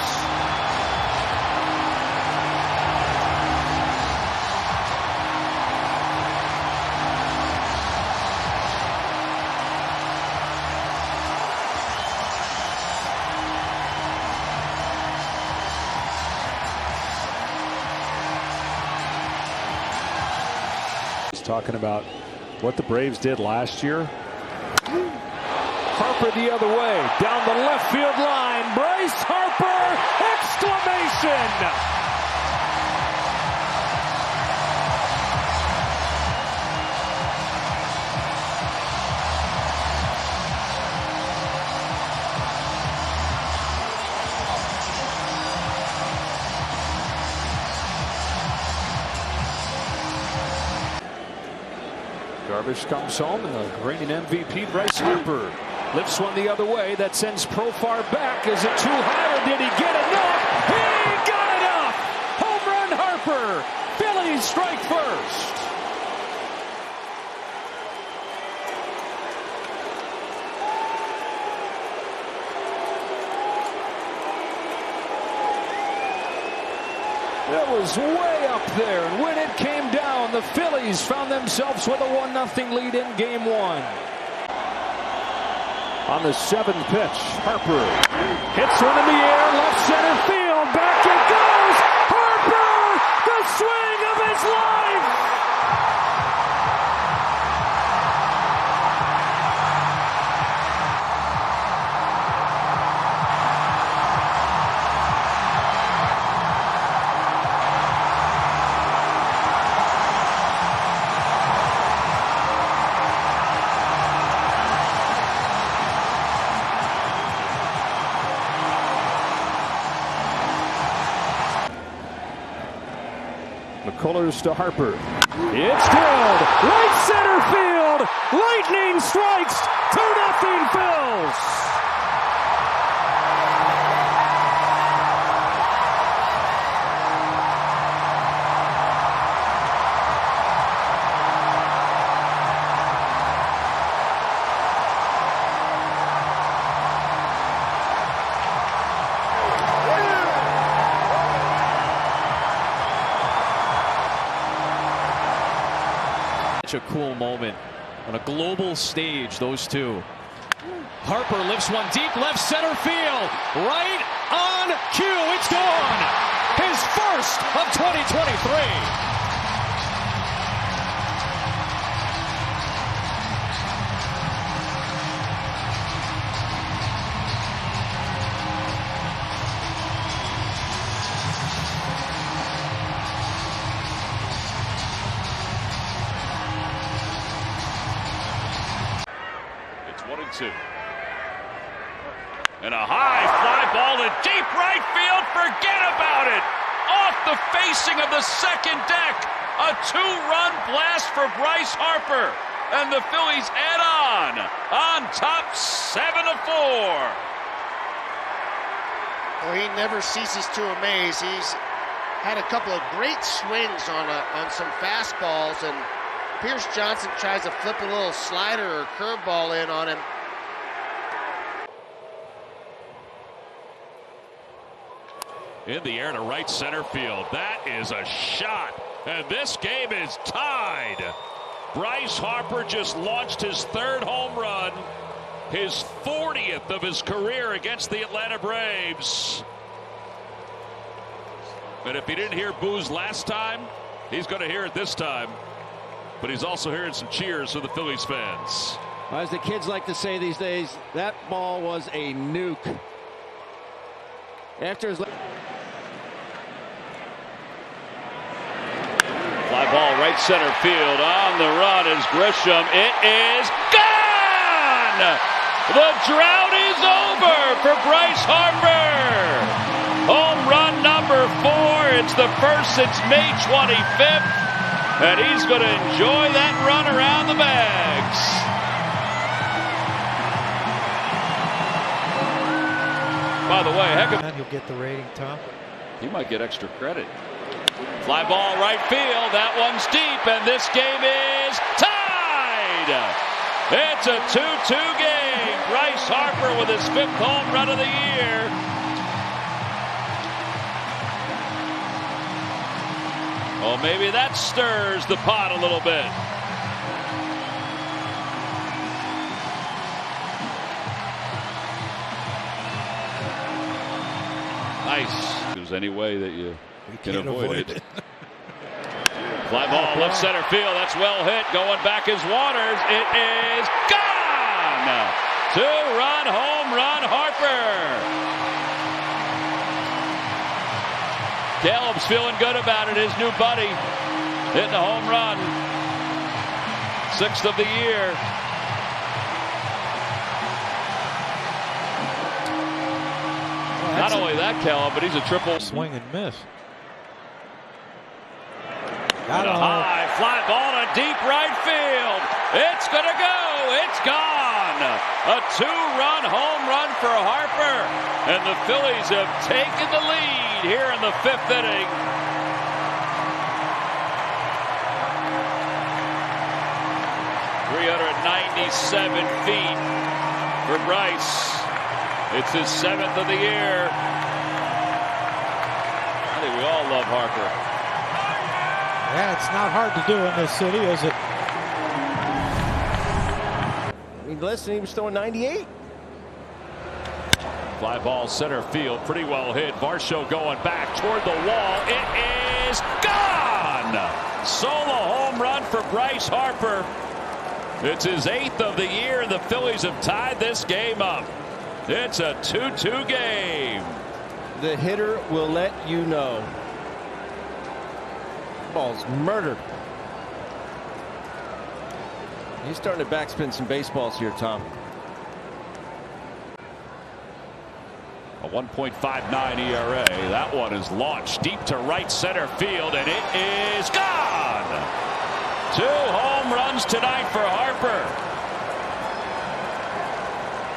Talking about what the Braves did last year. Harper the other way, down the left field line. Bryce Harper! Exclamation! Darvish comes home, and the reigning MVP, Bryce Harper, lifts one the other way. That sends Profar back. Is it too high, or did he get enough? He got enough! Home run Harper! Phillies strike first. That was way up there, and when it came down, the Phillies found themselves with a 1-0 lead in Game 1. On the 7th pitch, Harper hits one in the air, left center field, back it goes! Harper, the swing of his life! McCullers to Harper. It's drilled. Right center field. Lightning strikes. 2-0 Phils. A cool moment on a global stage, those two. Harper lifts one deep left center field, right on cue. It's gone. His first of 2023. And a high fly ball to deep right field. Forget about it. Off the facing of the second deck. A 2-run blast for Bryce Harper. And the Phillies add on top 7-4. Well, he never ceases to amaze. He's had a couple of great swings on some fastballs, and Pierce Johnson tries to flip a little slider or curveball in on him. In the air to right center field. That is a shot. And this game is tied. Bryce Harper just launched his 3rd home run. His 40th of his career against the Atlanta Braves. And if he didn't hear boos last time, he's going to hear it this time. But he's also hearing some cheers from the Phillies fans. As the kids like to say these days, that ball was a nuke. After his fly ball right center field. On the run is Grisham. It is gone! The drought is over for Bryce Harper. Home run number 4. It's the first since May 25th. And he's going to enjoy that run around the bags. By the way, heck of... He'll get the rating, Tom. He might get extra credit. Fly ball right field. That one's deep, and this game is tied. It's a 2-2 game. Bryce Harper with his 5th home run of the year. Well, maybe that stirs the pot a little bit. Nice. There's any way that you can avoid it. Fly ball left center field. That's well hit. Going back is Waters. It is gone. 2-run home run, Harper. Caleb's feeling good about it. His new buddy hitting a home run. 6th of the year. Not only that, Caleb, but he's a triple. Swing and miss. And a high fly ball to deep right field. It's going to go. It's gone. A 2-run home run for Harper. And the Phillies have taken the lead here in the 5th inning. .397 feet for Bryce. It's his 7th of the year. I think we all love Harper. Yeah, it's not hard to do in this city, is it? I mean, listen, he was throwing 98. Fly ball center field, pretty well hit. Varsho going back toward the wall. It is gone. Solo home run for Bryce Harper. It's his 8th of the year, and the Phillies have tied this game up. It's a 2-2 game. The hitter will let you know. Ball's murdered. He's starting to backspin some baseballs here, Tom. A 1.59 ERA. That one is launched deep to right center field, and it is gone. 2 home runs tonight for Harper.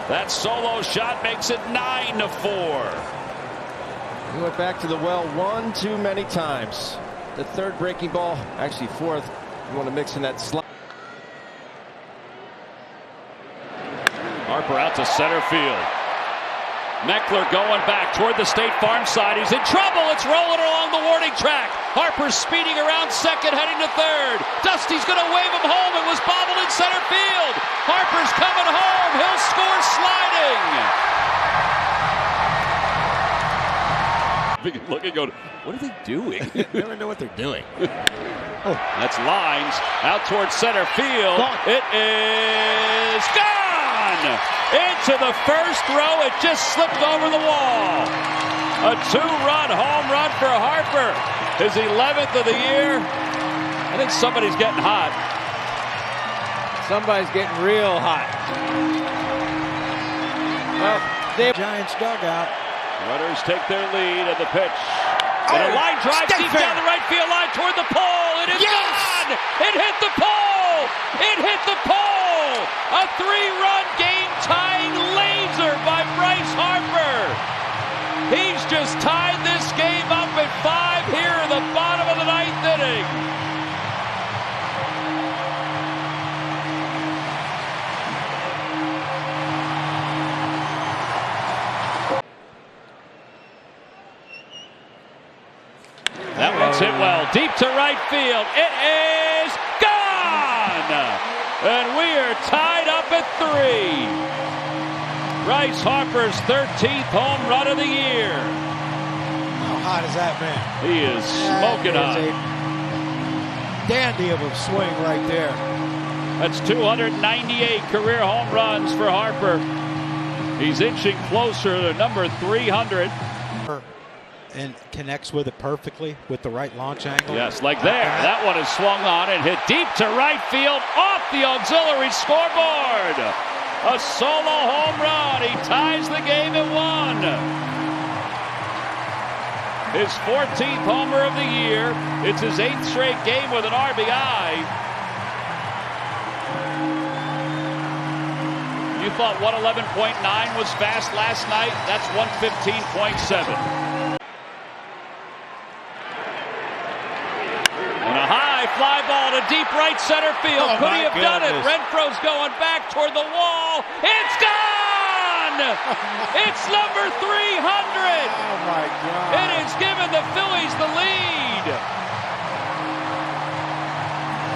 That solo shot makes it 9-4. He went back to the well one too many times. The 3rd breaking ball, actually 4th. You want to mix in that slide. Harper out to center field. Meckler going back toward the State Farm side. He's in trouble. It's rolling along the warning track. Harper's speeding around second, heading to 3rd. Dusty's going to wave him home. It was bobbled in center field. Harper's coming home. He'll score sliding. Looking, going, what are they doing? Never know what they're doing. Oh, that's lines out towards center field. It is gone. Into the first row. It just slipped over the wall. A 2-run home run for Harper. His 11th of the year. I think somebody's getting hot. Somebody's getting real hot. Well, the Giants dugout. Runners take their lead at the pitch. And a line drive deep down the right field line toward the pole. It is gone. It hit the pole. It hit the pole. A 3-run game-tying laser by Bryce Harper. He's just tied this game up at 5 here in the bottom of the 9th inning. That one's hit well. Deep to right field. It is gone! And we are tied up at 3. Bryce Harper's 13th home run of the year. How hot is that man? He is smoking hot. Dandy of a swing right there. That's 298 career home runs for Harper. He's inching closer to number 300. And connects with it perfectly with the right launch angle. Yes, like there. That one is swung on and hit deep to right field off the auxiliary scoreboard. A solo home run. He ties the game at 1. His 14th homer of the year. It's his 8th straight game with an RBI. You thought 111.9 was fast last night? That's 115.7. to deep right center field. Oh, Could he have done it? goodness. Renfro's going back toward the wall. It's gone! It's number 300! Oh, my God. It has given the Phillies the lead.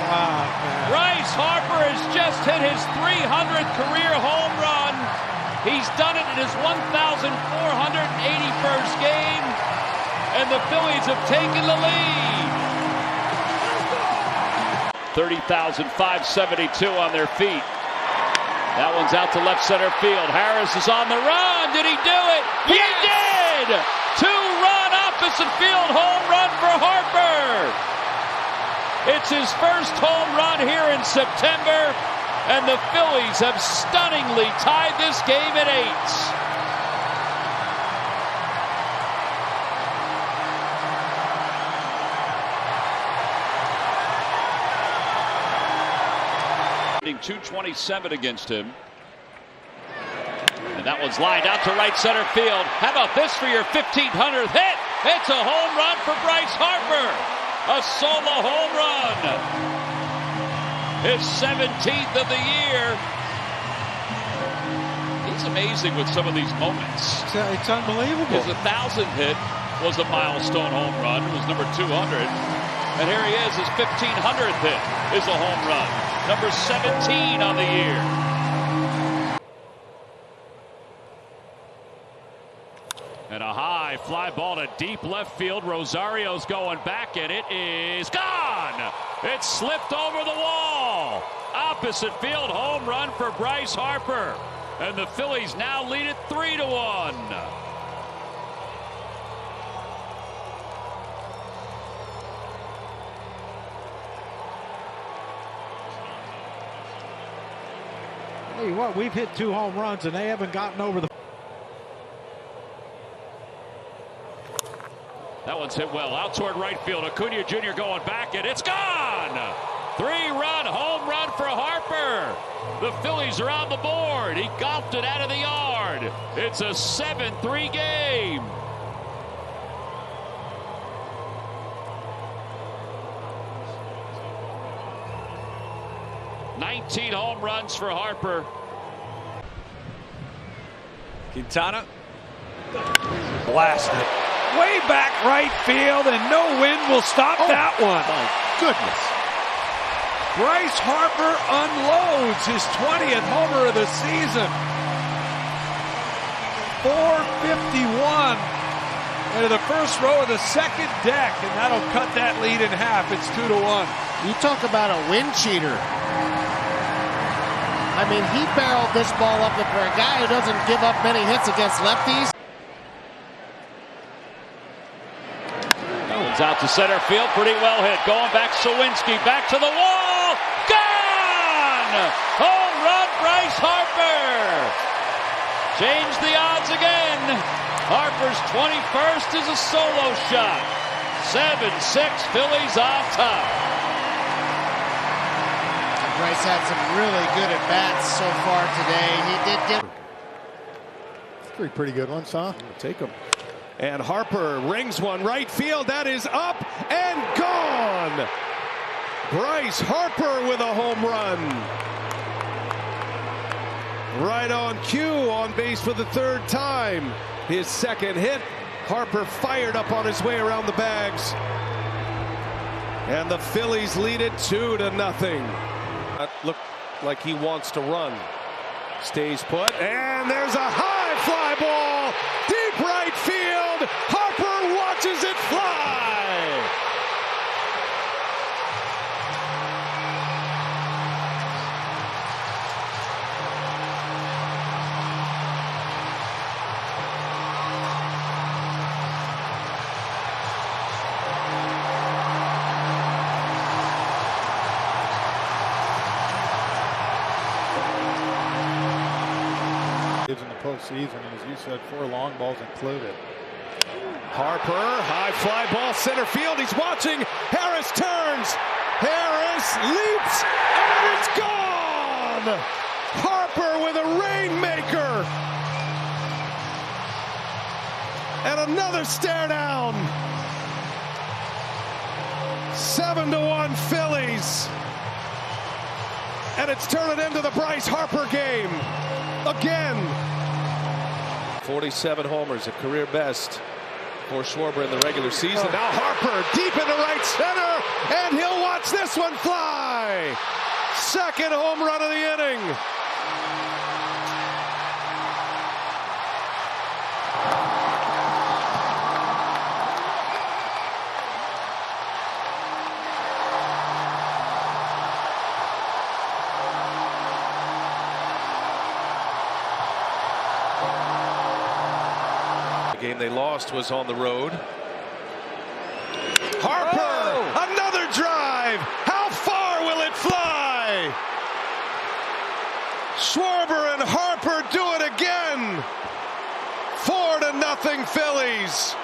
Oh, man. Bryce Harper has just hit his 300th career home run. He's done it in his 1,481st game, and the Phillies have taken the lead. 30,572 on their feet. That one's out to left center field. Harris is on the run. Did he do it? Yes! He did! Two-run opposite field home run for Harper. It's his first home run here in September, and the Phillies have stunningly tied this game at 8. .227 against him. And that one's lined out to right center field. How about this for your 1,500th hit? It's a home run for Bryce Harper. A solo home run. His 17th of the year. He's amazing with some of these moments. It's unbelievable. His 1,000th hit was a milestone home run. It was number 200. And here he is, his 1,500th hit is a home run. Number 17 on the year. And a high fly ball to deep left field. Rosario's going back, and it is gone. It slipped over the wall. Opposite field home run for Bryce Harper. And the Phillies now lead it 3-1. Tell you what, we've hit 2 home runs and they haven't gotten over the. That one's hit well out toward right field. Acuna Jr. going back, and it's gone. 3-run home run for Harper. The Phillies are on the board. He golfed it out of the yard. It's a 7-3 game. $19 home runs for Harper. Quintana blasted way back right field, and no wind will stop that one. My goodness. Bryce Harper unloads his 20th homer of the season. 451 into the first row of the second deck, and that'll cut that lead in half. It's 2-1. You talk about a wind cheater. I mean, he barreled this ball up, and for a guy who doesn't give up many hits against lefties. That one's out to center field, pretty well hit. Going back, Sawinski back to the wall. Gone! Home run, Bryce Harper. Change the odds again. Harper's 21st is a solo shot. 7-6 Phillies on top. Bryce had some really good at-bats so far today. He did get 3 pretty good ones, huh? Take them. And Harper rings one right field. That is up and gone. Bryce Harper with a home run. Right on cue, on base for the 3rd time. His 2nd hit. Harper fired up on his way around the bags. And the Phillies lead it 2-0. Look like he wants to run. Stays put, and there's a high fly ball. Deep right field. Harper watches it fly. In the postseason, and as you said, 4 long balls included. Harper, high fly ball, center field. He's watching. Harris turns. Harris leaps, and it's gone. Harper with a rainmaker. And another stare down. 7-1 Phillies. And it's turning into the Bryce Harper game again. 47 homers, a career best for Schwarber in the regular season. Now Harper deep into right center, and he'll watch this one fly. Second home run of the inning. The game they lost was on the road. Harper, another drive. How far will it fly? Schwarber and Harper do it again. 4-0 Phillies.